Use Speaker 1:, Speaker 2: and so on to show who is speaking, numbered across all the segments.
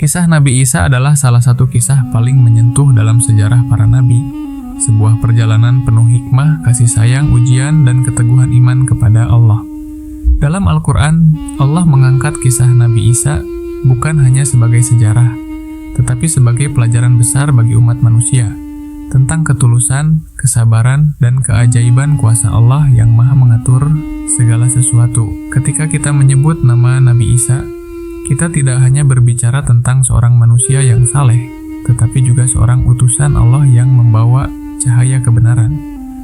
Speaker 1: Kisah Nabi Isa adalah salah satu kisah paling menyentuh dalam sejarah para nabi. Sebuah perjalanan penuh hikmah, kasih sayang, ujian, dan keteguhan iman kepada Allah. Dalam Al-Quran, Allah mengangkat kisah Nabi Isa bukan hanya sebagai sejarah, tetapi sebagai pelajaran besar bagi umat manusia tentang ketulusan, kesabaran, dan keajaiban kuasa Allah yang maha mengatur segala sesuatu. Ketika kita menyebut nama Nabi Isa, kita tidak hanya berbicara tentang seorang manusia yang saleh, tetapi juga seorang utusan Allah yang membawa cahaya kebenaran,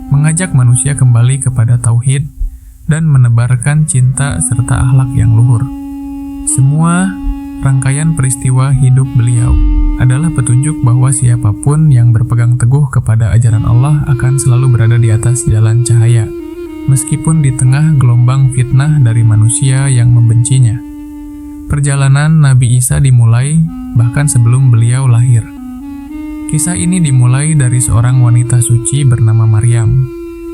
Speaker 1: mengajak manusia kembali kepada tauhid, dan menebarkan cinta serta akhlak yang luhur. Semua rangkaian peristiwa hidup beliau adalah petunjuk bahwa siapapun yang berpegang teguh kepada ajaran Allah akan selalu berada di atas jalan cahaya, meskipun di tengah gelombang fitnah dari manusia yang membencinya. Perjalanan Nabi Isa dimulai bahkan sebelum beliau lahir. Kisah ini dimulai dari seorang wanita suci bernama Maryam,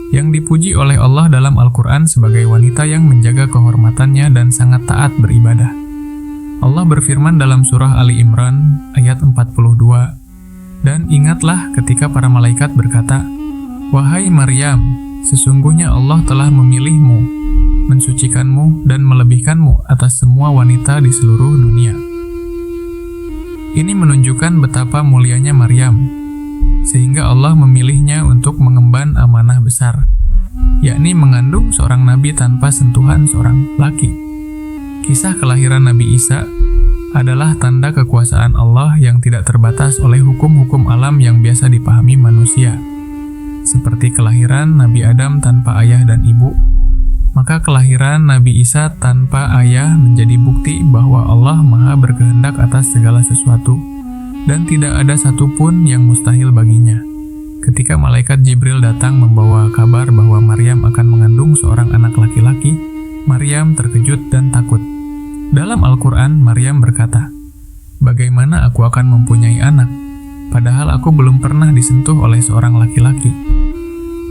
Speaker 1: yang dipuji oleh Allah dalam Al-Quran sebagai wanita yang menjaga kehormatannya dan sangat taat beribadah. Allah berfirman dalam surah Ali Imran ayat 42, "Dan ingatlah ketika para malaikat berkata, 'Wahai Maryam, sesungguhnya Allah telah memilihmu, mensucikanmu dan melebihkanmu atas semua wanita di seluruh dunia.'" Ini menunjukkan betapa mulianya Maryam, sehingga Allah memilihnya untuk mengemban amanah besar, yakni mengandung seorang nabi tanpa sentuhan seorang laki. Kisah kelahiran Nabi Isa adalah tanda kekuasaan Allah yang tidak terbatas oleh hukum-hukum alam yang biasa dipahami manusia. Seperti kelahiran Nabi Adam tanpa ayah dan ibu, maka kelahiran Nabi Isa tanpa ayah menjadi bukti bahwa Allah Maha berkehendak atas segala sesuatu, dan tidak ada satupun yang mustahil baginya. Ketika malaikat Jibril datang membawa kabar bahwa Maryam akan mengandung seorang anak laki-laki, Maryam terkejut dan takut. Dalam Al-Quran, Maryam berkata, "Bagaimana aku akan mempunyai anak, padahal aku belum pernah disentuh oleh seorang laki-laki?"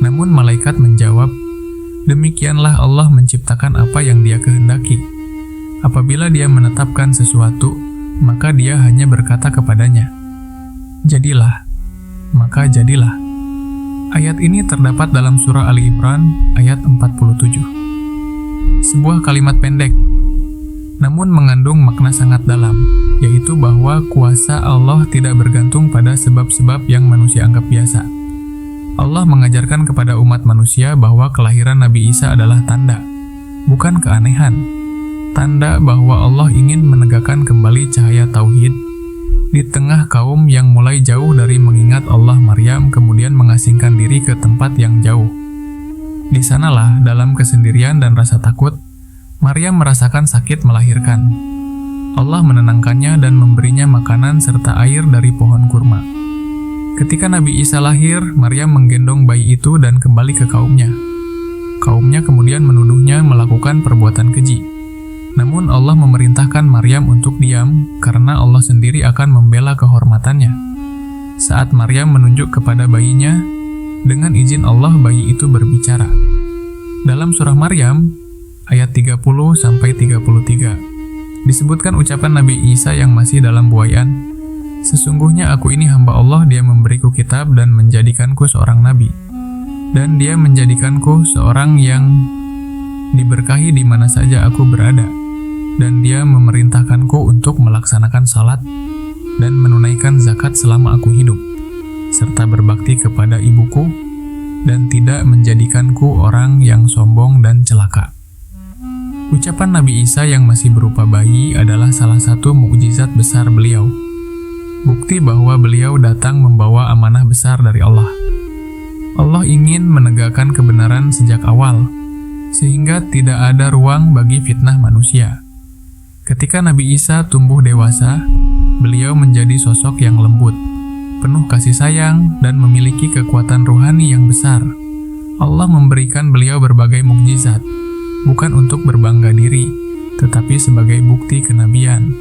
Speaker 1: Namun malaikat menjawab, "Demikianlah Allah menciptakan apa yang Dia kehendaki. Apabila Dia menetapkan sesuatu, maka Dia hanya berkata kepadanya, 'Jadilah,' maka jadilah." Ayat ini terdapat dalam surah Ali Imran ayat 47. Sebuah kalimat pendek, namun mengandung makna sangat dalam, yaitu bahwa kuasa Allah tidak bergantung pada sebab-sebab yang manusia anggap biasa. Allah mengajarkan kepada umat manusia bahwa kelahiran Nabi Isa adalah tanda, bukan keanehan. Tanda bahwa Allah ingin menegakkan kembali cahaya tauhid di tengah kaum yang mulai jauh dari mengingat Allah. Maryam kemudian mengasingkan diri ke tempat yang jauh. Di sanalah, dalam kesendirian dan rasa takut, Maryam merasakan sakit melahirkan. Allah menenangkannya dan memberinya makanan serta air dari pohon kurma. Ketika Nabi Isa lahir, Maryam menggendong bayi itu dan kembali ke kaumnya. Kaumnya kemudian menuduhnya melakukan perbuatan keji. Namun Allah memerintahkan Maryam untuk diam karena Allah sendiri akan membela kehormatannya. Saat Maryam menunjuk kepada bayinya, dengan izin Allah bayi itu berbicara. Dalam surah Maryam ayat 30-33 disebutkan ucapan Nabi Isa yang masih dalam buaian, "Sesungguhnya aku ini hamba Allah, Dia memberiku kitab dan menjadikanku seorang nabi, dan Dia menjadikanku seorang yang diberkahi di mana saja aku berada, dan Dia memerintahkanku untuk melaksanakan salat dan menunaikan zakat selama aku hidup, serta berbakti kepada ibuku, dan tidak menjadikanku orang yang sombong dan celaka." Ucapan Nabi Isa yang masih berupa bayi adalah salah satu mukjizat besar beliau, bukti bahwa beliau datang membawa amanah besar dari Allah. Allah ingin menegakkan kebenaran sejak awal, sehingga tidak ada ruang bagi fitnah manusia. Ketika Nabi Isa tumbuh dewasa, beliau menjadi sosok yang lembut, penuh kasih sayang, dan memiliki kekuatan rohani yang besar. Allah memberikan beliau berbagai mukjizat, bukan untuk berbangga diri, tetapi sebagai bukti kenabian.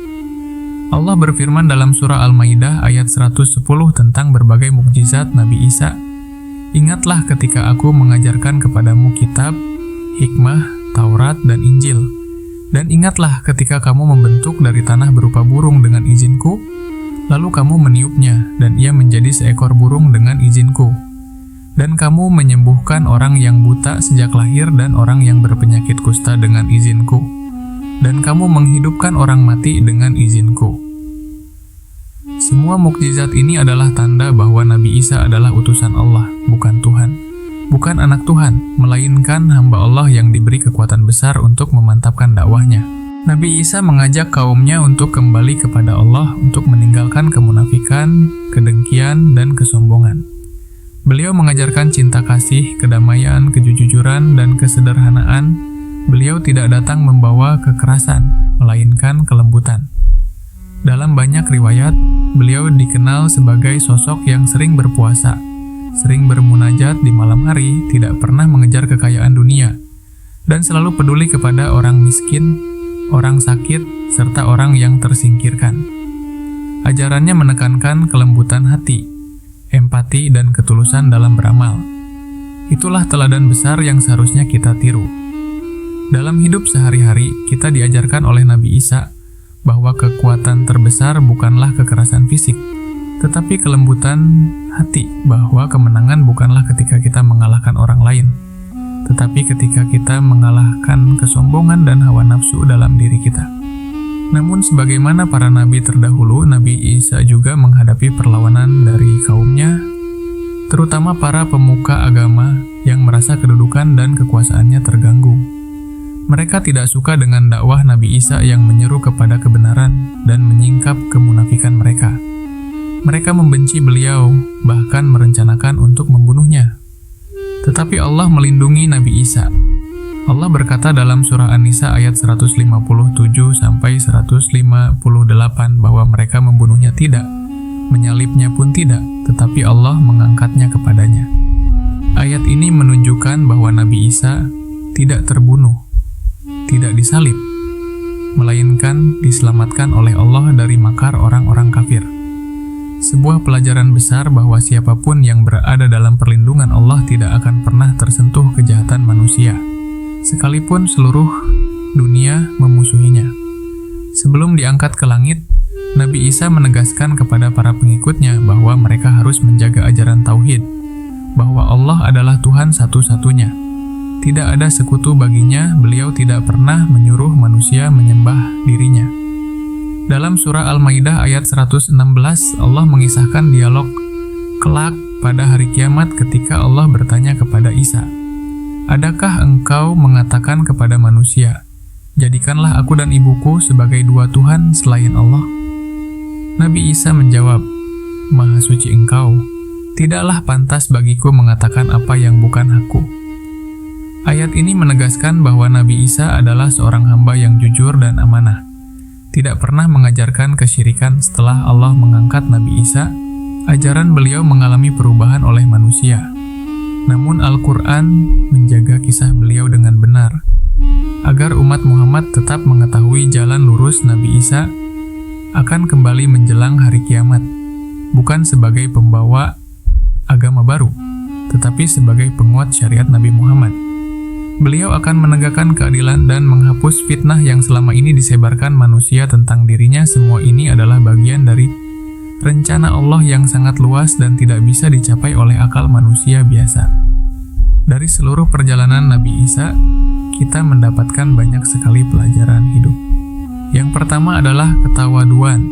Speaker 1: Allah berfirman dalam surah Al-Maidah ayat 110 tentang berbagai mukjizat Nabi Isa, "Ingatlah ketika aku mengajarkan kepadamu kitab, hikmah, Taurat, dan Injil. Dan ingatlah ketika kamu membentuk dari tanah berupa burung dengan izinku, Lalu kamu meniupnya, dan ia menjadi seekor burung dengan izinku. Dan kamu menyembuhkan orang yang buta sejak lahir dan orang yang berpenyakit kusta dengan izinku. Dan kamu menghidupkan orang mati dengan izinku. Semua mukjizat ini adalah tanda bahwa Nabi Isa adalah utusan Allah, bukan Tuhan. Bukan anak Tuhan, melainkan hamba Allah yang diberi kekuatan besar untuk memantapkan dakwahnya. Nabi Isa mengajak kaumnya untuk kembali kepada Allah, untuk meninggalkan kemunafikan, kedengkian, dan kesombongan. Beliau mengajarkan cinta kasih, kedamaian, kejujuran, dan kesederhanaan. Beliau tidak datang membawa kekerasan, melainkan kelembutan. Dalam banyak riwayat, beliau dikenal sebagai sosok yang sering berpuasa, sering bermunajat di malam hari, tidak pernah mengejar kekayaan dunia, dan selalu peduli kepada orang miskin, orang sakit, serta orang yang tersingkirkan. Ajarannya menekankan kelembutan hati, empati, dan ketulusan dalam beramal. Itulah teladan besar yang seharusnya kita tiru. Dalam hidup sehari-hari, kita diajarkan oleh Nabi Isa bahwa kekuatan terbesar bukanlah kekerasan fisik, tetapi kelembutan hati, bahwa kemenangan bukanlah ketika kita mengalahkan orang lain, tetapi ketika kita mengalahkan kesombongan dan hawa nafsu dalam diri kita. Namun sebagaimana para nabi terdahulu, Nabi Isa juga menghadapi perlawanan dari kaumnya, terutama para pemuka agama yang merasa kedudukan dan kekuasaannya terganggu. Mereka tidak suka dengan dakwah Nabi Isa yang menyeru kepada kebenaran dan menyingkap kemunafikan mereka. Mereka membenci beliau, bahkan merencanakan untuk membunuhnya. Tetapi Allah melindungi Nabi Isa. Allah berkata dalam surah An-Nisa ayat 157-158 bahwa mereka membunuhnya tidak, menyalibnya pun tidak, tetapi Allah mengangkatnya kepadanya. Ayat ini menunjukkan bahwa Nabi Isa tidak terbunuh, tidak disalib, melainkan diselamatkan oleh Allah dari makar orang-orang kafir. Sebuah pelajaran besar bahwa siapapun yang berada dalam perlindungan Allah tidak akan pernah tersentuh kejahatan manusia, sekalipun seluruh dunia memusuhinya. Sebelum diangkat ke langit, Nabi Isa menegaskan kepada para pengikutnya bahwa mereka harus menjaga ajaran tauhid, bahwa Allah adalah Tuhan satu-satunya. Tidak ada sekutu baginya, beliau tidak pernah menyuruh manusia menyembah dirinya. Dalam surah Al-Maidah ayat 116, Allah mengisahkan dialog kelak pada hari kiamat ketika Allah bertanya kepada Isa, "Adakah engkau mengatakan kepada manusia, jadikanlah aku dan ibuku sebagai dua Tuhan selain Allah?" Nabi Isa menjawab, "Maha suci engkau, tidaklah pantas bagiku mengatakan apa yang bukan hakku." Ayat ini menegaskan bahwa Nabi Isa adalah seorang hamba yang jujur dan amanah, tidak pernah mengajarkan kesyirikan. Setelah Allah mengangkat Nabi Isa, ajaran beliau mengalami perubahan oleh manusia. Namun Al-Quran menjaga kisah beliau dengan benar, agar umat Muhammad tetap mengetahui jalan lurus Nabi Isa akan kembali menjelang hari kiamat, bukan sebagai pembawa agama baru, tetapi sebagai penguat syariat Nabi Muhammad. Beliau akan menegakkan keadilan dan menghapus fitnah yang selama ini disebarkan manusia tentang dirinya. Semua ini adalah bagian dari rencana Allah yang sangat luas dan tidak bisa dicapai oleh akal manusia biasa. Dari seluruh perjalanan Nabi Isa, kita mendapatkan banyak sekali pelajaran hidup. Yang pertama adalah ketawaduan.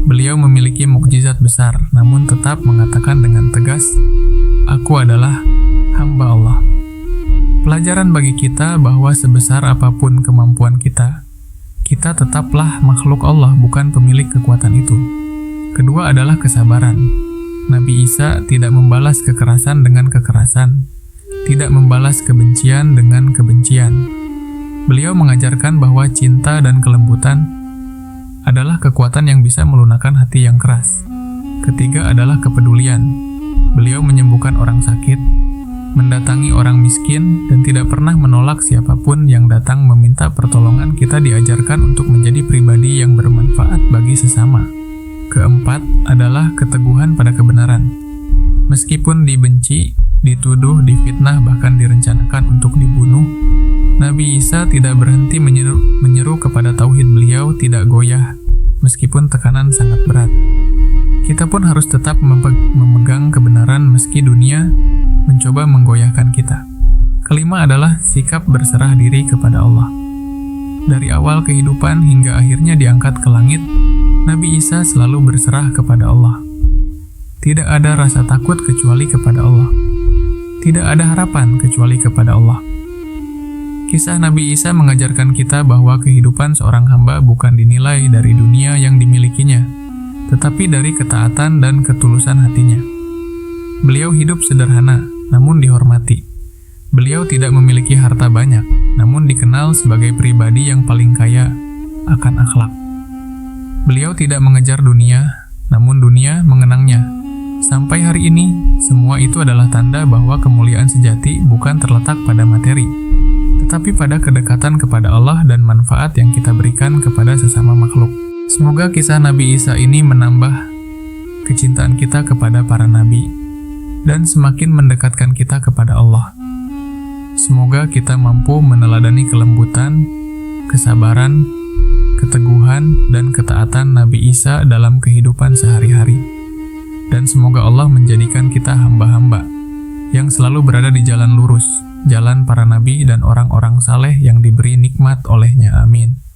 Speaker 1: Beliau memiliki mukjizat besar, namun tetap mengatakan dengan tegas, "Aku adalah hamba Allah." Pelajaran bagi kita bahwa sebesar apapun kemampuan kita, kita tetaplah makhluk Allah, bukan pemilik kekuatan itu. Kedua adalah kesabaran. Nabi Isa tidak membalas kekerasan dengan kekerasan, tidak membalas kebencian dengan kebencian. Beliau mengajarkan bahwa cinta dan kelembutan adalah kekuatan yang bisa melunakkan hati yang keras. Ketiga adalah kepedulian. Beliau menyembuhkan orang sakit, mendatangi orang miskin, dan tidak pernah menolak siapapun yang datang meminta pertolongan. Kita diajarkan untuk menjadi pribadi yang bermanfaat bagi sesama. Keempat adalah keteguhan pada kebenaran. Meskipun dibenci, dituduh, difitnah, bahkan direncanakan untuk dibunuh, Nabi Isa tidak berhenti menyeru kepada tauhid. Beliau tidak goyah, meskipun tekanan sangat berat. Kita pun harus tetap memegang kebenaran meski dunia mencoba menggoyahkan kita. Kelima adalah sikap berserah diri kepada Allah. Dari awal kehidupan hingga akhirnya diangkat ke langit, Nabi Isa selalu berserah kepada Allah. Tidak ada rasa takut kecuali kepada Allah. Tidak ada harapan kecuali kepada Allah. Kisah Nabi Isa mengajarkan kita bahwa kehidupan seorang hamba bukan dinilai dari dunia yang dimilikinya, tetapi dari ketaatan dan ketulusan hatinya. Beliau hidup sederhana, namun dihormati. Beliau tidak memiliki harta banyak, namun dikenal sebagai pribadi yang paling kaya akan akhlak. Beliau tidak mengejar dunia, namun dunia mengenangnya. Sampai hari ini, semua itu adalah tanda bahwa kemuliaan sejati bukan terletak pada materi, tetapi pada kedekatan kepada Allah dan manfaat yang kita berikan kepada sesama makhluk. Semoga kisah Nabi Isa ini menambah kecintaan kita kepada para nabi dan semakin mendekatkan kita kepada Allah. Semoga kita mampu meneladani kelembutan, kesabaran, keteguhan, dan ketaatan Nabi Isa dalam kehidupan sehari-hari. Dan semoga Allah menjadikan kita hamba-hamba yang selalu berada di jalan lurus, jalan para nabi dan orang-orang saleh yang diberi nikmat olehnya. Amin.